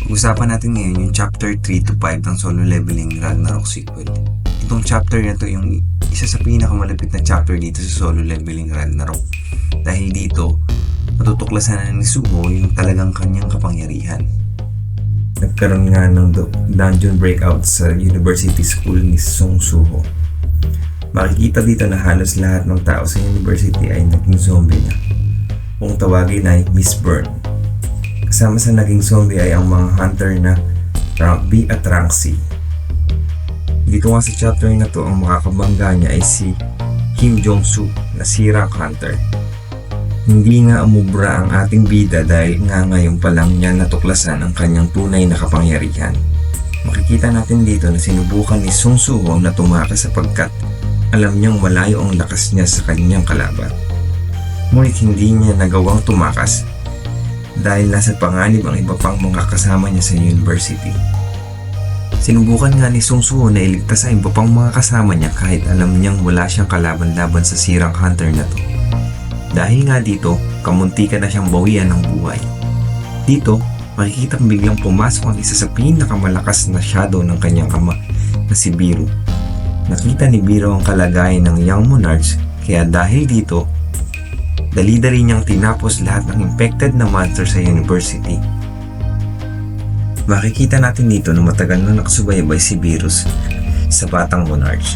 Usapan natin ngayon yung chapter 3 to 5 ng Solo Leveling Ragnarok sequel. Itong chapter na to yung isa sa pinakamalapit na chapter dito sa Solo Leveling Ragnarok. Dahil dito, matutuklasan na ni Suho yung talagang kanyang kapangyarihan. Nagkaroon nga ng dungeon breakout sa University School ni Song Suho. Makikita dito na halos lahat ng tao sa university ay naging zombie na. Kung tawagin ay Miss Burn. Kasama sa naging zombie ay ang mga hunter na Rank B at Rank C. Dito nga sa chapter na to, ang makakabangga niya ay si Kim Jong-soo na si Rank Hunter. Hindi nga umubra ang ating bida dahil nga ngayon pa lang niya natuklasan ang kanyang tunay na kapangyarihan. Makikita natin dito na sinubukan ni Song Suho na tumakas sapagkat alam niyang malayo ang lakas niya sa kanyang kalaban. Ngunit hindi niya nagawang tumakas dahil nasa panganib ang iba pang mga kasama niya sa university. Sinubukan nga ni Song Suho na iligtas ang iba pang mga kasama niya kahit alam niyang wala siyang kalaban-laban sa sirang hunter na to. Dahil nga dito, kamuntikan na siyang bawian ng buhay. Dito, makikita biglang pumasok ang isa sa pinakamalakas na shadow ng kanyang ama na si Biro. Nakita ni Biro ang kalagayan ng Young Monarchs kaya dahil dito, dali-dali niyang tinapos lahat ng infected na monster sa university. Makikita natin dito na matagal na nakasubaybay si Virus sa batang Monarch.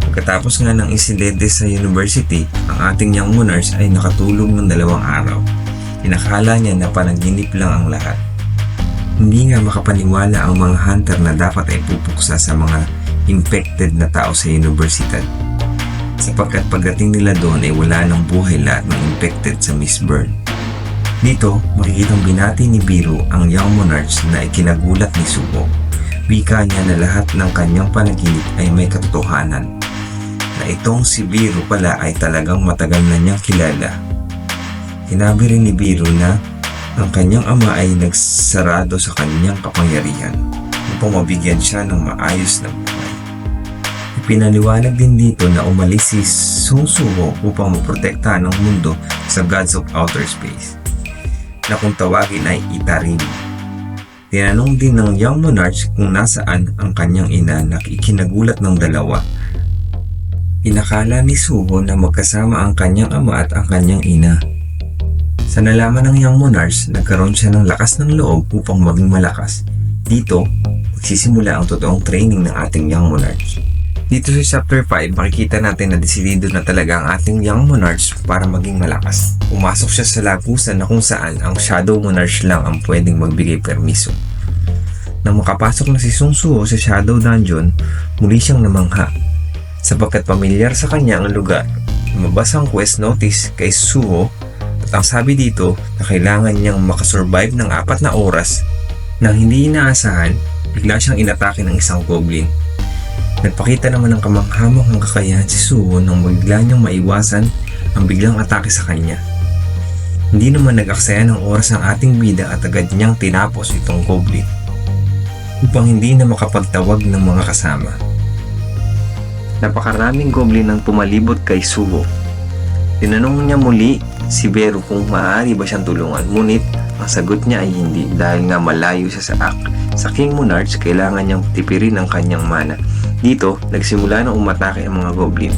Pagkatapos nga ng insidente sa university, ang ating Young Monarch ay nakatulog ng 2 araw. Inakala niya na panaginip lang ang lahat. Hindi nga makapaniwala ang mga hunter na dapat ay pupuksa sa mga infected na tao sa universidad. Sapagkat pagdating nila doon ay wala ng buhay lahat ng infected sa Miss Burn. Dito, makikitang binati ni Biro ang Young Monarchs na ikinagulat ni Suho. Wika niya na lahat ng kanyang panaginip ay may katotohanan. Na itong si Biro pala ay talagang matagal na niyang kilala. Sinabi rin ni Biro na ang kanyang ama ay nagsarado sa kanyang kapangyarihan upang mabigyan siya ng maayos na buhay. Pinaliwanag din dito na umalis si Song Suho upang maprotektahan ang mundo sa Gods of Outer Space na kung tawagin ay Itarim. Tinanong din ng Young Monarch kung nasaan ang kanyang ina na ikinagulat ng dalawa. Inakala ni Suho na magkasama ang kanyang ama at ang kanyang ina. Sa nalaman ng Young Monarch, nagkaroon siya ng lakas ng loob upang maging malakas. Dito, magsisimula ang totoong training ng ating Young Monarch. Dito sa chapter 5, makikita natin na desidido na talaga ang ating Young Monarch para maging malakas. Pumasok siya sa lagusan na kung saan ang Shadow Monarch lang ang pwedeng magbigay permiso. Nang makapasok na si Song Suho sa Shadow Dungeon, muli siyang namangha. Sapagkat pamilyar sa kanya ang lugar, lumabas ang quest notice kay Suho at ang sabi dito na kailangan niyang makasurvive ng 4 na oras. Nang hindi inaasahan, bigla siyang inatake ng isang goblin. Nagpakita naman ng kamanghamanghang kakayahan si Suho nang bigla niyang maiwasan ang biglang atake sa kanya. Hindi naman nag-aksaya ng oras ang ating bida at agad niyang tinapos itong goblin upang hindi na makapagtawag ng mga kasama. Napakaraming goblin ang pumalibot kay Suho. Tinanong niya muli si Bero kung maaari ba siyang tulungan, ngunit ang sagot niya ay hindi dahil nga malayo siya sa King Monarch. Kailangan niyang tipirin ang kanyang mana. Dito, nagsimula na umatake ang mga goblin.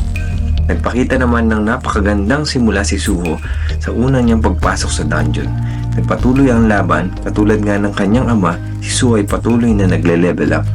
Nagpakita naman ng napakagandang simula si Suho sa unang niyang pagpasok sa dungeon. Nagpatuloy ang laban, katulad nga ng kanyang ama, si Suho ay patuloy na nagle-level up.